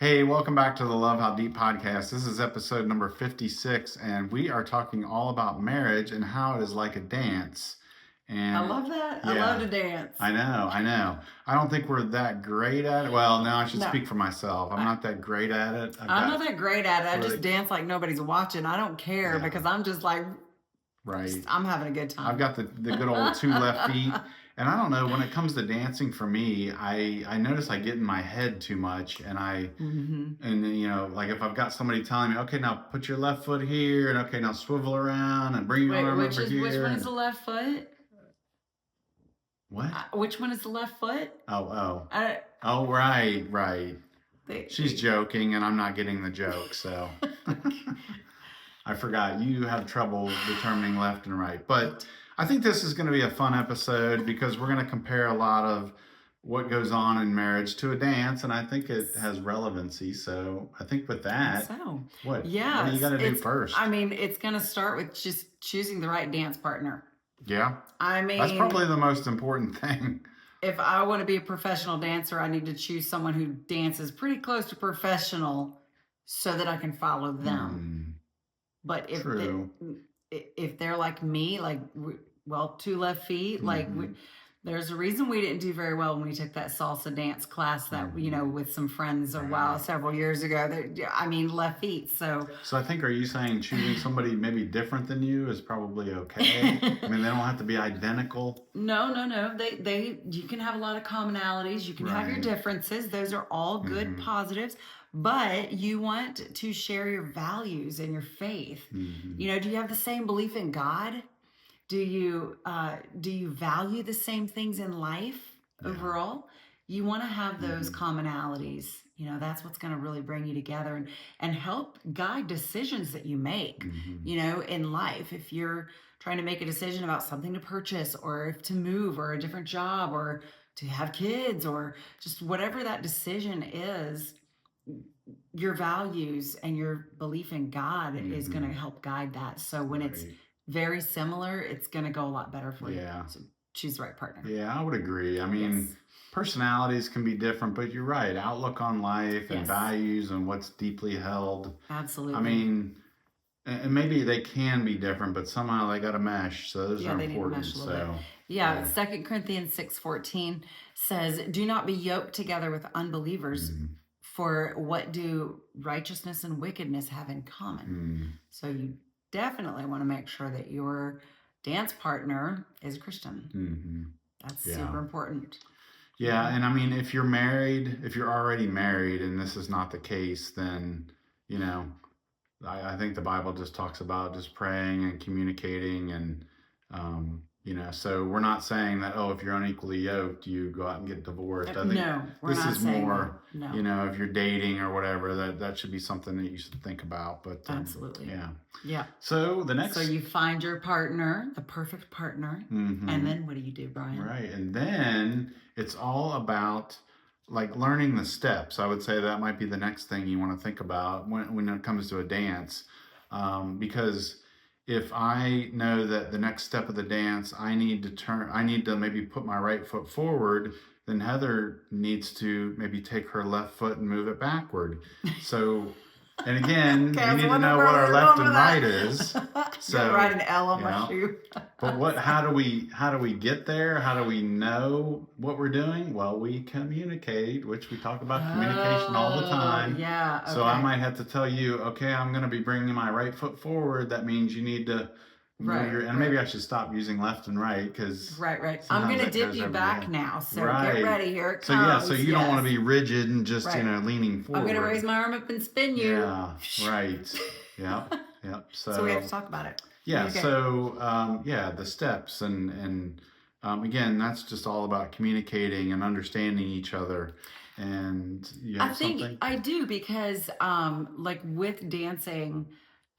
Hey, welcome back to the Love How Deep podcast. This is episode number 56, and we are talking all about marriage and how it is like a dance. I And love that. I love yeah, to dance. I know. I don't think we're that great at it. Well, no, I should No, speak for myself. I'm not that great at it. I've I'm not got that great at it. I just really, dance like nobody's watching. I don't care yeah, because I'm just like, right. I'm having a good I've time. got the good old two left feet. And I don't know, when it comes to dancing for me, I notice I get in my head too much, and hmm like if I've got somebody telling me, okay, now put your left foot here, and okay, now swivel around and bring your Wait, arm over which here, one is and the left foot? what? Which one is the left foot? Oh, I, oh, right. She's they, joking, and I'm not getting the joke, so I forgot you have trouble determining left and right. But I think this is going to be a fun episode because we're going to compare a lot of what goes on in marriage to a dance, and I think it has relevancy. So I think with I think that, so. what do you got Yes, to do first? I mean, it's going to start with just choosing the right dance partner. Yeah, I that's mean, probably the most important thing. if I want to be a professional dancer, I need to choose someone who dances pretty close to professional so that I can follow them. But True. if they're like me, two left feet, there's a reason we didn't do very well when we took that salsa dance class that with some friends several years ago. I mean, left feet. So I think, are you saying choosing somebody maybe different than you is probably okay? I mean, they don't have to be identical. No. You can have a lot of commonalities. You can have your Right. differences. Those are all good positives. But you want to share your values and your faith. Do you have the same belief in God? Do you value the same things in life overall? You want to have those commonalities. That's what's going to really bring you together and help guide decisions that you make, in life. If you're trying to make a decision about something to purchase or if to move or a different job or to have kids or just whatever that decision is, your values and your belief in God is going to help guide that. So when it's very similar, it's going to go a lot better for you. So choose the right partner. Yeah, I would agree. I mean, personalities can be different, but you're right. Outlook on life and values and what's deeply held. Absolutely. I mean, and maybe they can be different, but somehow they got to mesh. So those are they need to important. mesh a little bit. Yeah, 2 Corinthians 6:14 says, "Do not be yoked together with unbelievers. For what do righteousness and wickedness have in common?" So you definitely want to make sure that your dance partner is a Christian. That's super important. Yeah, and I mean, if you're already married and this is not the case, then, I think the Bible just talks about just praying and communicating and, so we're not saying that, if you're unequally yoked, you go out and get divorced. I think no, we're this not is saying more, that. No. if you're dating or whatever, that should be something that you should think about. But absolutely. Yeah. So So you find your partner, the perfect partner, and then what do you do, Brian? Right, and then it's all about like learning the steps. I would say that might be the next thing you want to think about when it comes to a dance, because if I know that the next step of the dance, I need to maybe put my right foot forward, then Heather needs to maybe take her left foot and move it backward. So, and again, we need to know what our left and right is. So write an L on my shoe. But how do we get there? How do we know what we're doing? Well, we communicate, which we talk about communication all the time. Yeah. Okay. So I might have to tell you, okay, I'm going to be bringing my right foot forward. That means you need to move maybe I should stop using left and right because right. I'm going to dip you back now. So get ready. Here it So comes. you don't want to be rigid and just leaning forward. I'm going to raise my arm up and spin you. Yeah. Right. Yep. So we have to talk about it. Yeah. Okay. So the steps and again, that's just all about communicating and understanding each other. And I think I do because like with dancing,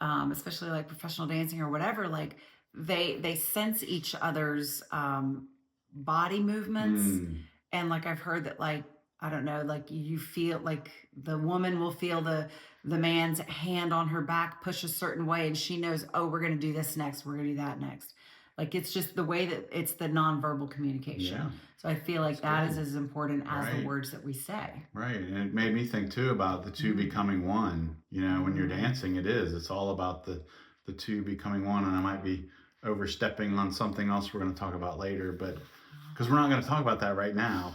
especially like professional dancing or whatever, like they sense each other's body movements. And like I've heard that, like, I don't know, like you feel like the woman will feel the man's hand on her back push a certain way and she knows, oh, we're going to do this next, we're going to do that next. Like it's just the way that it's the nonverbal communication. Yeah. So I feel like that is as important as the words that we say. Right. And it made me think too about the two becoming one. When you're dancing, it's all about the two becoming one. And I might be overstepping on something else we're going to talk about later, but because we're not going to talk about that right now.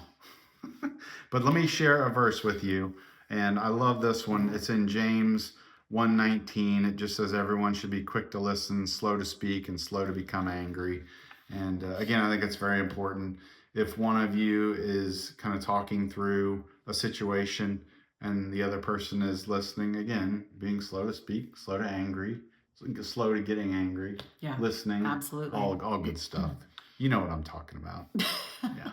But let me share a verse with you. And I love this one. It's in James 1:19. It just says everyone should be quick to listen, slow to speak, and slow to become angry. And again, I think it's very important. If one of you is kind of talking through a situation and the other person is listening, again, being slow to speak, slow to angry, slow to getting angry, listening, absolutely, all good stuff. You know what I'm talking about. Yeah.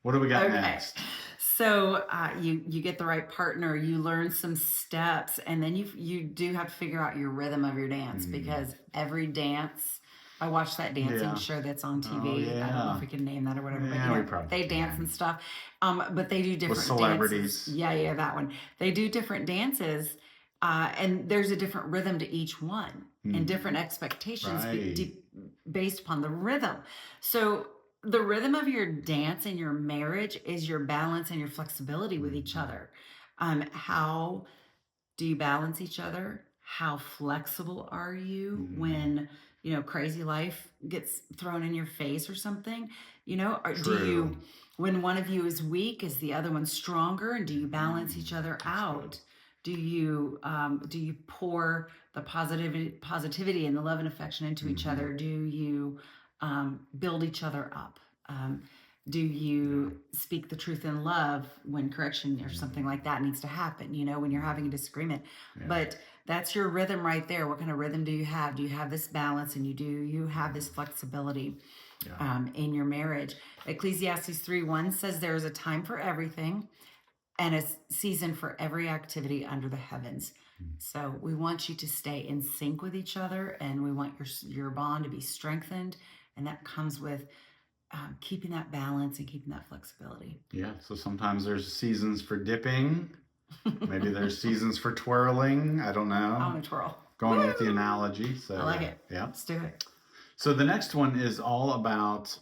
What do we got next? So you get the right partner, you learn some steps, and then you do have to figure out your rhythm of your dance, because every dance, I watched that dancing show that's on TV. Oh, yeah. I don't know if we can name that or whatever, but they dance and stuff. But they do different with celebrities. Dances. Yeah, that one. They do different dances, and there's a different rhythm to each one, and different expectations based upon the rhythm. So the rhythm of your dance and your marriage is your balance and your flexibility with each other. How do you balance each other? How flexible are you when, crazy life gets thrown in your face or something? Or do you, when one of you is weak, is the other one stronger? And do you balance each other out? Do you pour the positivity and the love and affection into each other? Do you build each other up? Do you speak the truth in love when correction or something like that needs to happen, when you're having a disagreement? But that's your rhythm right there. What kind of rhythm do you have? Do you have this balance, and do you have this flexibility in your marriage? Ecclesiastes 3:1 says there is a time for everything and a season for every activity under the heavens. So we want you to stay in sync with each other, and we want your bond to be strengthened, and that comes with keeping that balance and keeping that flexibility. Yeah, so sometimes there's seasons for dipping. Maybe there's seasons for twirling. I don't know. I want to twirl. Going with the analogy. So I like it. Yeah. Let's do it. So the next one is all about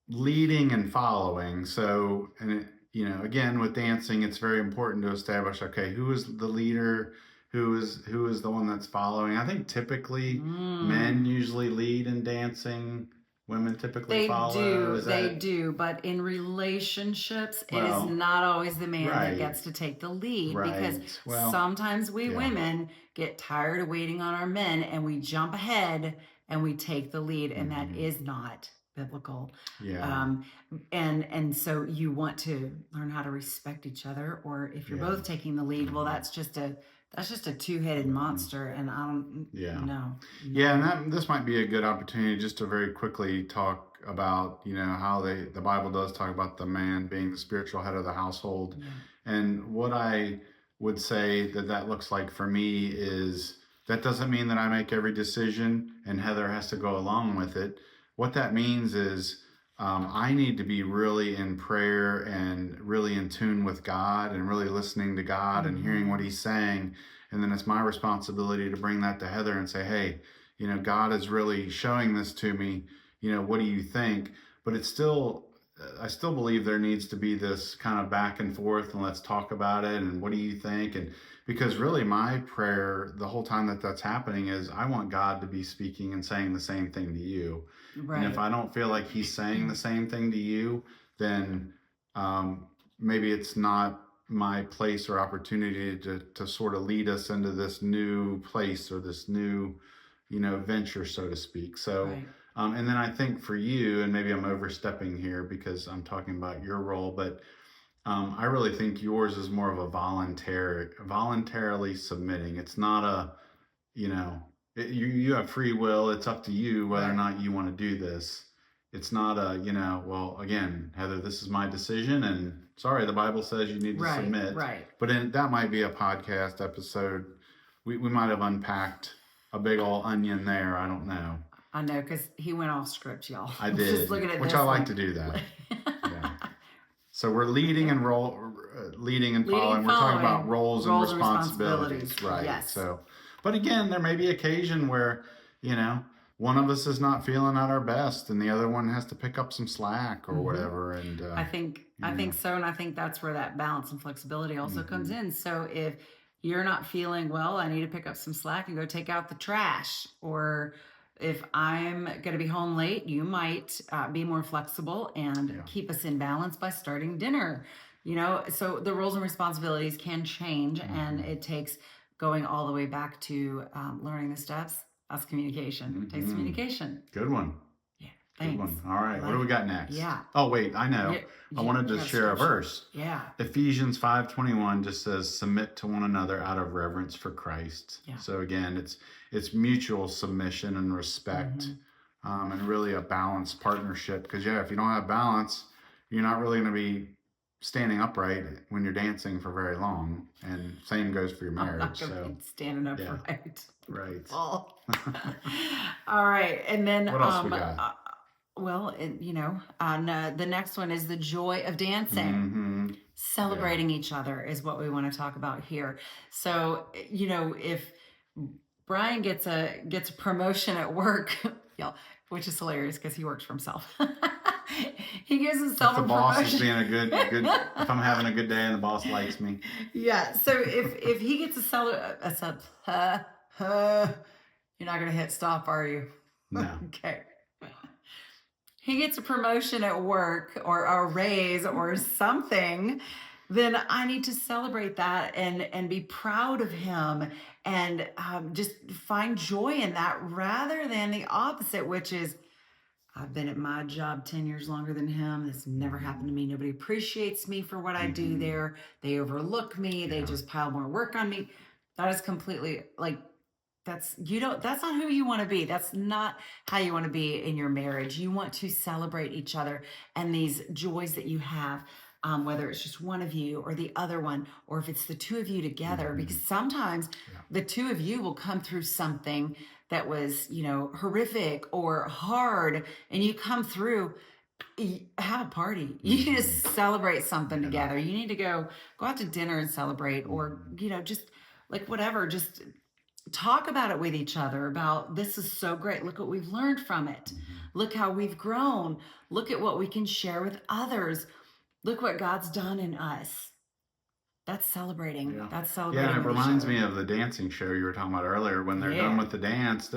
leading and following. So, again, with dancing, it's very important to establish, okay, who is the leader? Who is the one that's following? I think typically men usually lead in dancing. Women typically follow. They do, but in relationships, it is not always the man that gets to take the lead, because sometimes we women get tired of waiting on our men, and we jump ahead and we take the lead, and that is not biblical. And so you want to learn how to respect each other, or if you're both taking the lead, well, that's just a two-headed monster, and I don't know. Yeah, and this might be a good opportunity just to very quickly talk about, how the Bible does talk about the man being the spiritual head of the household. And what I would say that looks like for me is that doesn't mean that I make every decision and Heather has to go along with it. What that means is I need to be really in prayer and really in tune with God and really listening to God and hearing what he's saying. And then it's my responsibility to bring that to Heather and say, hey, God is really showing this to me. What do you think? But it's still, I still believe there needs to be this kind of back and forth, and let's talk about it. And what do you think? And because really my prayer the whole time that's happening is I want God to be speaking and saying the same thing to you. And if I don't feel like he's saying the same thing to you, then maybe it's not my place or opportunity to sort of lead us into this new place or this new, venture, so to speak. So, and then I think for you, and maybe I'm overstepping here because I'm talking about your role, but I really think yours is more of a voluntarily submitting. It's not a, you have free will. It's up to you whether or not you want to do this. It's not a, well, again, Heather, this is my decision, and sorry, the Bible says you need to submit. But that might be a podcast episode. We might have unpacked a big old onion there. I don't know. I know, because he went off script, y'all. I did, just looking at which I like to do that. Yeah. So we're leading and following. We're talking about roles and responsibilities. Right. Yes. So, but again, there may be occasion where, one of us is not feeling at our best and the other one has to pick up some slack or whatever. And I think so, and I think that's where that balance and flexibility also comes in. So if you're not feeling well, I need to pick up some slack and go take out the trash. Or if I'm going to be home late, you might be more flexible and keep us in balance by starting dinner. So the roles and responsibilities can change, and it takes going all the way back to learning the steps. That's communication. It takes communication. Good one. Yeah. Thanks. Good one. All right. What do we got next? Yeah. Oh, wait. I know. I wanted to share a verse. Yeah. Ephesians 5:21 just says, "Submit to one another out of reverence for Christ." Yeah. So again, it's mutual submission and respect, and really a balanced partnership. Because if you don't have balance, you're not really going to be standing upright when you're dancing for very long. And same goes for your marriage. So standing upright. Right. All right. And then what else we got? The next one is the joy of dancing. Celebrating each other is what we want to talk about here. So, if Brian gets a promotion at work, which is hilarious because he works for himself. He gives himself if the a boss promotion. is being a good if I'm having a good day and the boss likes me. Yeah. So if he gets you're not going to hit stop, are you? No. Okay. He gets a promotion at work or a raise or something, then I need to celebrate that and be proud of him and just find joy in that rather than the opposite, which is, I've been at my job 10 years longer than him. This never happened to me. Nobody appreciates me for what I do there. They overlook me. They just pile more work on me. That is completely that's not who you want to be. That's not how you want to be in your marriage. You want to celebrate each other and these joys that you have, whether it's just one of you or the other one, or if it's the two of you together, because sometimes the two of you will come through something that was, horrific or hard, and you come through, have a party. You need to celebrate something together. You need to go out to dinner and celebrate, or, just whatever, just talk about it with each other about, this is so great. Look what we've learned from it. Look how we've grown. Look at what we can share with others. Look what God's done in us. That's celebrating. Yeah. That's celebrating. Yeah, it reminds me of the dancing show you were talking about earlier. When they're done with the dance,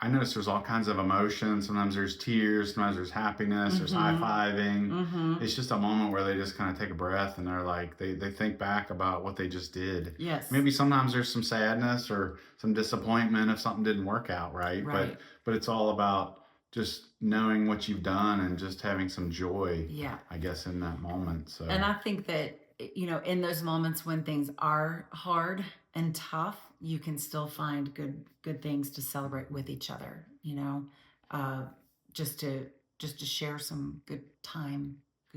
I notice there's all kinds of emotions. Sometimes there's tears, sometimes there's happiness, there's high-fiving. It's just a moment where they just kind of take a breath and they're like, they think back about what they just did. Yes. Maybe sometimes there's some sadness or some disappointment if something didn't work out right. But it's all about just knowing what you've done and just having some joy, I guess, in that moment. So. And I think that, in those moments when things are hard and tough, you can still find good things to celebrate with each other, just to share some good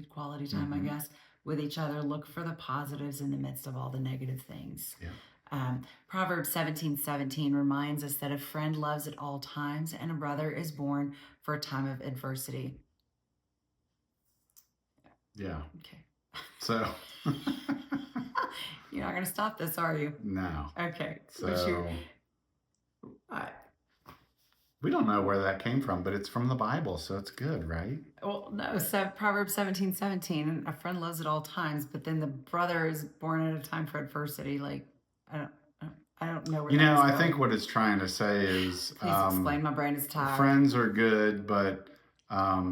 quality time, I guess, with each other. Look for the positives in the midst of all the negative things. Yeah. Proverbs 17:17 reminds us that a friend loves at all times and a brother is born for a time of adversity. Yeah. Okay. So. You're not going to stop this, are you? No. Okay. So. We don't know where that came from, but it's from the Bible, so it's good, right? Well, no. So Proverbs 17:17, a friend loves at all times, but then the brother is born at a time for adversity. I don't know where. I think what it's trying to say is. Please explain. My brain is tired. Friends are good, but a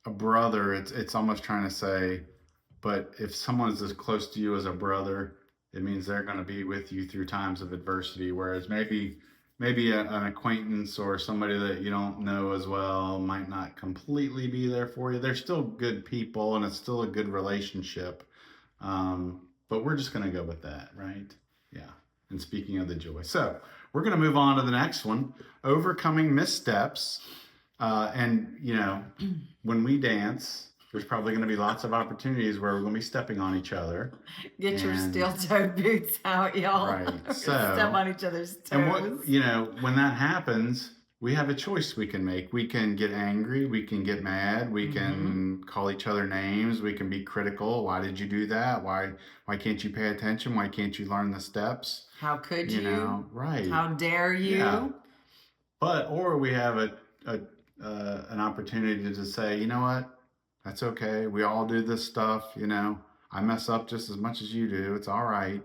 brother, it's almost trying to say, but if someone's as close to you as a brother, it means they're going to be with you through times of adversity. Whereas maybe an acquaintance or somebody that you don't know as well might not completely be there for you. They're still good people and it's still a good relationship. But we're just going to go with that, right? Yeah. And speaking of the joy. So we're going to move on to the next one, overcoming missteps. When we dance, there's probably going to be lots of opportunities where we're going to be stepping on each other. Get your steel-toed boots out, y'all. Right. So step on each other's toes. And when that happens, we have a choice we can make. We can get angry. We can get mad. We can call each other names. We can be critical. Why did you do that? Why can't you pay attention? Why can't you learn the steps? How could you? Right. How dare you? Yeah. or we have a an opportunity to say, you know what, that's okay. We all do this stuff. I mess up just as much as you do. It's all right.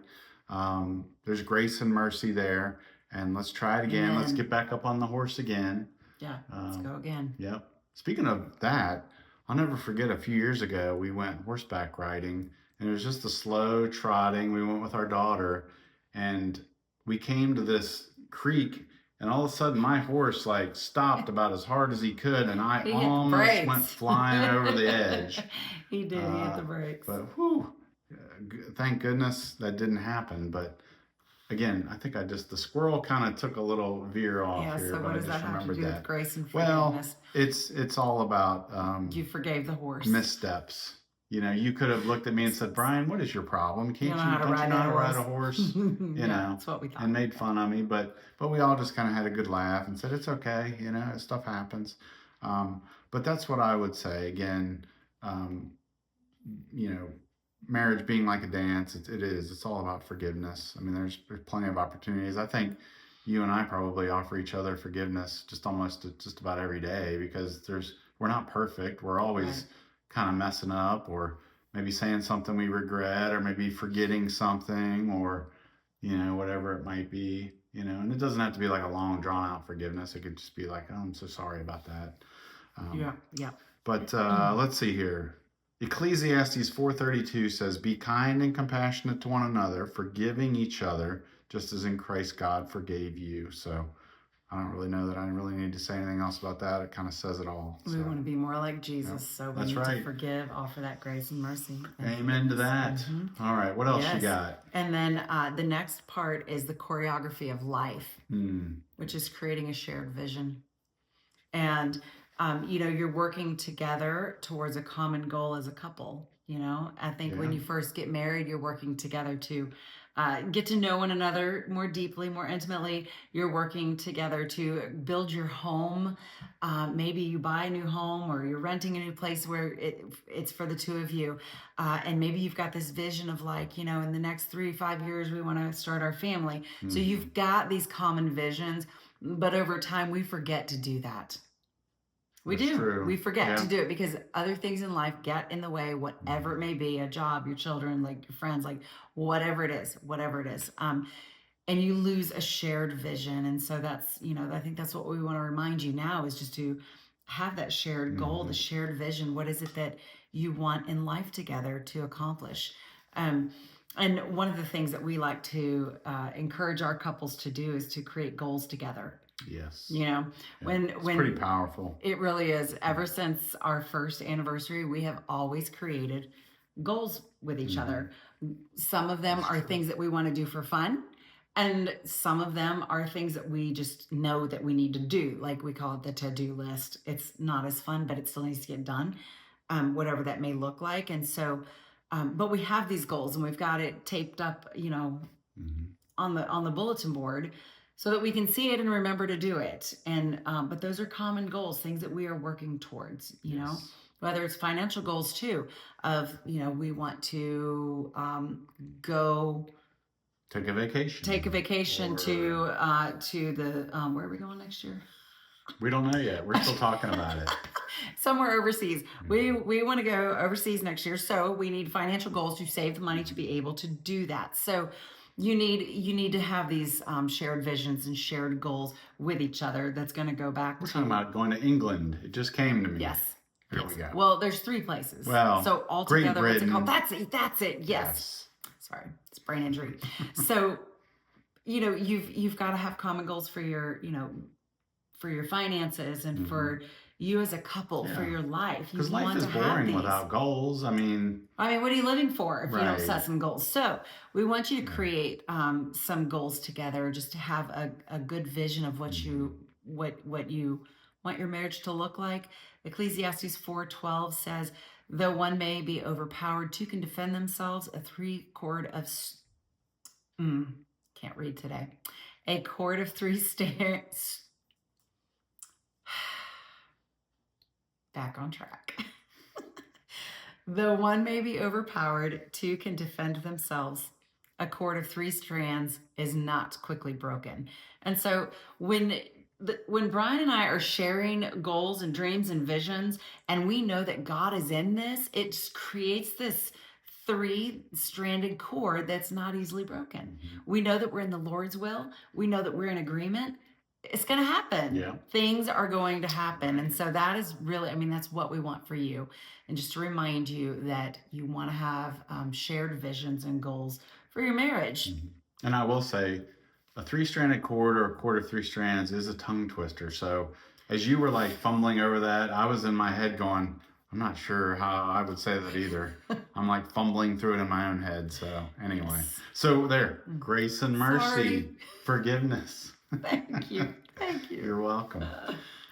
There's grace and mercy there, and let's try it again. Let's get back up on the horse again. Yeah, let's go again. Yep. Speaking of that, I'll never forget a few years ago, we went horseback riding, and it was just a slow trotting. We went with our daughter, and we came to this creek, and all of a sudden my horse like stopped about as hard as he could, and I almost went flying over the edge. He did. He hit the brakes. But whew, thank goodness that didn't happen. But again, I think the squirrel kind of took a little veer off here. So what does that have to do with grace and forgiveness? Well, it's all about you forgave the horse. Missteps. You could have looked at me and said, Brian, what is your problem? Don't you know how to ride a horse? That's what we thought. And made fun of me, but we all just kind of had a good laugh and said, it's okay. Stuff happens. But that's what I would say. Again, marriage being like a dance, it is. It's all about forgiveness. I mean, there's plenty of opportunities. I think you and I probably offer each other forgiveness just about every day, because we're not perfect. We're always kind of messing up, or maybe saying something we regret, or maybe forgetting something, or whatever it might be. And it doesn't have to be like a long drawn out forgiveness. It could just be like, oh, I'm so sorry about that. Yeah. But let's see here. Ecclesiastes 4:32 says, be kind and compassionate to one another, forgiving each other, just as in Christ God forgave you. So I don't really know that I really need to say anything else about that. It kind of says it all. We want to be more like Jesus, so we need to forgive, offer that grace and mercy. Amen to that. Mm-hmm. All right, what else you got? And then the next part is the choreography of life, which is creating a shared vision. And you're working together towards a common goal as a couple. I think when you first get married, you're working together to get to know one another more deeply, more intimately. You're working together to build your home. Maybe you buy a new home, or you're renting a new place where it's for the two of you. And maybe you've got this vision of in the next 3-5 years, we want to start our family. So you've got these common visions, but over time we forget to do that. That's true. We forget to do it because other things in life get in the way, whatever it may be, a job, your children, your friends, whatever it is. And you lose a shared vision. And so that's, I think that's what we want to remind you now, is just to have that shared goal, the shared vision. What is it that you want in life together to accomplish? And one of the things that we like to encourage our couples to do is to create goals together. Yes. When it's pretty powerful. It really is. Ever since our first anniversary, we have always created goals with each other. Some of them are things that we want to do for fun, and some of them are things that we just know that we need to do. Like we call it the to-do list. It's not as fun, but it still needs to get done, whatever that may look like. And so, but we have these goals, and we've got it taped up, on the bulletin board, so that we can see it and remember to do it. And but those are common goals, things that we are working towards, know, whether it's financial goals too, of, we want to go take a vacation to the, where are we going next year? We don't know yet. We're still talking about it. Somewhere overseas. We want to go overseas next year. So we need financial goals to save the money to be able to do that. So you need to have these shared visions and shared goals with each other. That's going to go back. We're talking about going to England. It just came to me. Yes. Here we go. Well, there's 3 places. Well, so altogether, what's it called? That's it. Yes. Sorry, it's brain injury. So, you've got to have common goals for your, for your finances and for you as a couple, for your life. Because life is boring without goals. I mean, what are you living for if you don't set some goals? So we want you to create some goals together, just to have a good vision of what you want your marriage to look like. Ecclesiastes 4:12 says, though one may be overpowered, two can defend themselves. A 3 cord of can't read today. A cord of 3 strands. Back on track. Though one may be overpowered, 2 can defend themselves. A cord of 3 strands is not quickly broken. And so when when Brian and I are sharing goals and dreams and visions, and we know that God is in this, it just creates this three-stranded cord that's not easily broken. We know that we're in the Lord's will. We know that we're in agreement. It's going to happen. Yeah. Things are going to happen. And so that is really, I mean, that's what we want for you. And just to remind you that you want to have shared visions and goals for your marriage. And I will say, a three-stranded cord or a cord of three strands is a tongue twister. So as you were like fumbling over that, I was in my head going, I'm not sure how I would say that either. I'm like fumbling through it in my own head. So anyway, Yes. So there, grace and mercy, Sorry. Forgiveness. Thank you. Thank you. You're welcome.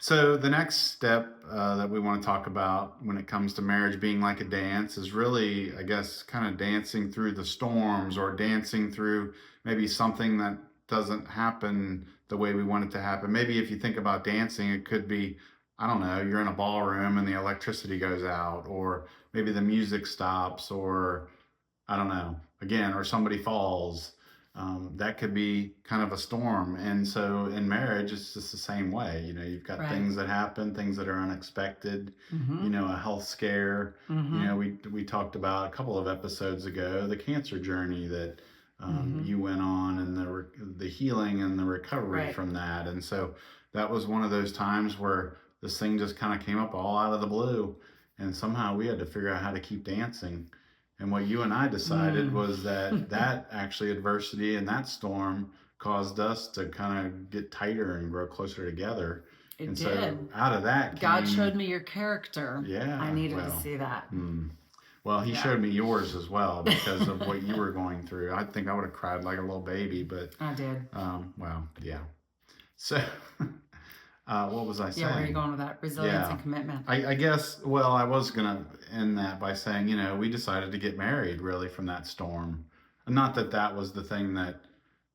So the next step that we want to talk about when it comes to marriage being like a dance is really, I guess, kind of dancing through the storms or dancing through maybe something that doesn't happen the way we want it to happen. Maybe if you think about dancing, it could be, I don't know, you're in a ballroom and the electricity goes out, or maybe the music stops, or I don't know, again, or somebody falls. That could be kind of a storm. And so in marriage, it's just the same way. You know, you've got Right. things that happen, things that are unexpected, you know, a health scare. You know, we talked about a couple of episodes ago, the cancer journey that you went on, and the healing and the recovery Right. from that. And so that was one of those times where this thing just kind of came up all out of the blue. And somehow we had to figure out how to keep dancing. And what you and I decided was that actually adversity and that storm caused us to kind of get tighter and grow closer together. It and did. So out of that God came, showed me your character. Yeah. I needed to see that. Well, he showed me yours as well because of what you were going through. I think I would have cried like a little baby, but I did. Well, yeah. So what was I saying? Yeah, where are you going with that? Resilience and commitment. I guess, well, I was going to end that by saying, you know, we decided to get married really from that storm. Not that that was the thing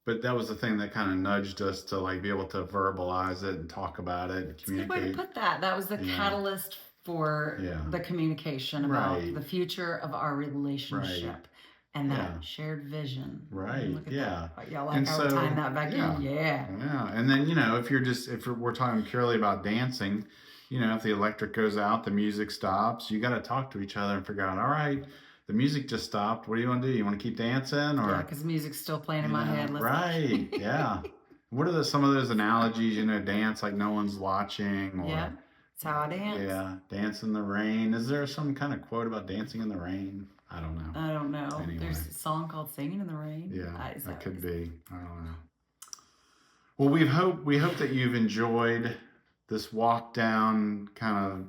but that was the thing that kind of nudged us to like be able to verbalize it and talk about it and communicate. That's a good way to put that. That was the catalyst for the communication about the future of our relationship. And that shared vision. Right. Look at Yeah. that. Y'all like how we're tying that back in? Yeah. Yeah. And then, you know, if we're talking purely about dancing, you know, if the electric goes out, the music stops, you got to talk to each other and figure out, all right, the music just stopped. What do you want to do? You want to keep dancing? Or, yeah, because music's still playing in my head. Right. Yeah. What are some of those analogies, you know, dance like no one's watching? Or, yeah. That's how I dance. Yeah. Dance in the rain. Is there some kind of quote about dancing in the rain? I don't know. Anyway. There's a song called "Singing in the Rain." Yeah, that could be. I don't know. Well, we hope that you've enjoyed this walk down kind of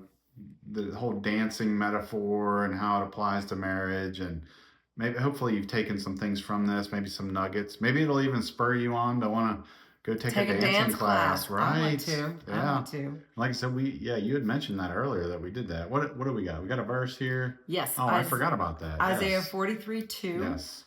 the whole dancing metaphor and how it applies to marriage, and maybe hopefully you've taken some things from this, maybe some nuggets. Maybe it'll even spur you on to want to go take a dancing class, right? I want to. Yeah. I want to. Like I said, you had mentioned that earlier that we did that. What do we got? We got a verse here. Yes. Oh, I forgot about that. Isaiah 43:2. Yes.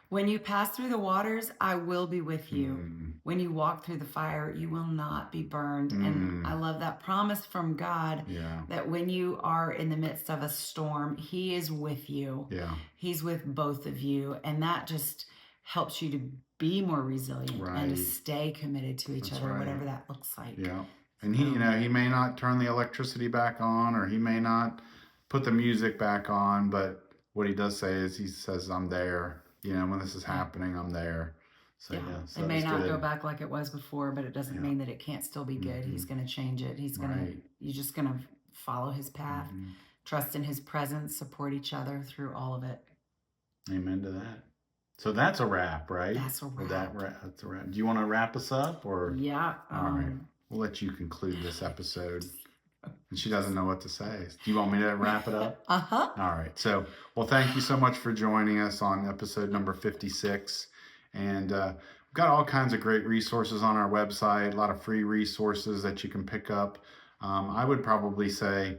When you pass through the waters, I will be with you. When you walk through the fire, you will not be burned. And I love that promise from God that when you are in the midst of a storm, He is with you. Yeah. He's with both of you. And that just helps you to be more resilient and to stay committed to each other, whatever that looks like. Yeah. And He, you know, He may not turn the electricity back on, or He may not put the music back on, but what He does say is He says, I'm there. You know, when this is happening, I'm there. So, so it may not go back like it was before, but it doesn't mean that it can't still be good. He's going to change it. You're just going to follow His path, trust in His presence, support each other through all of it. Amen to that. So that's a wrap, right? That's a wrap. That's a wrap. Do you want to wrap us up, or? Yeah. All right. We'll let you conclude this episode. And she doesn't know what to say. Do you want me to wrap it up? Uh-huh. All right. So, well, thank you so much for joining us on episode number 56. And we've got all kinds of great resources on our website, a lot of free resources that you can pick up. I would probably say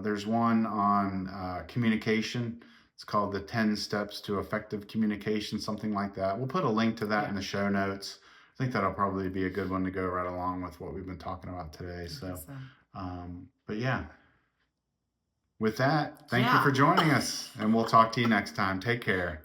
there's one on communication. It's called the 10 Steps to Effective Communication, something like that. We'll put a link to that in the show notes. I think that'll probably be a good one to go right along with what we've been talking about today. So. But yeah, with that, thank you for joining us, and we'll talk to you next time. Take care.